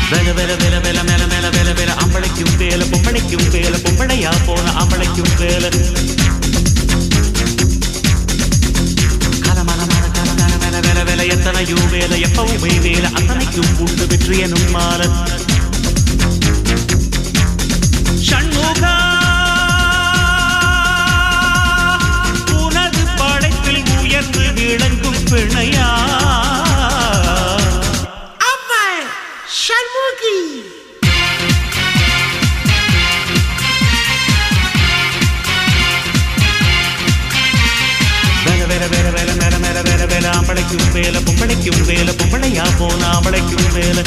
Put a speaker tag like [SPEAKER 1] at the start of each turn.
[SPEAKER 1] Vela vela vela vela mela mela vela vela ambளைக்கும் வேல பொம்பளைக்கும் வேல பொம்பளையா போன ambளைக்கும் வேல கலமல மல கலமல மல வேல வேல எத்தனையோ வேல எப்பவுமே வேல அத்தனைக்கும் உண்டு வெற்றி எனும் மால ஷண்முகா உனது படைப்பில் உயர்ந்து விளங்கும் பிணையா
[SPEAKER 2] Shanmugi.
[SPEAKER 1] Vela vela vela vela mela mela vela vela ambளைக்கும் வேல பொம்பளைக்கும் வேல பொம்பளையா போன ambளைக்கும் வேல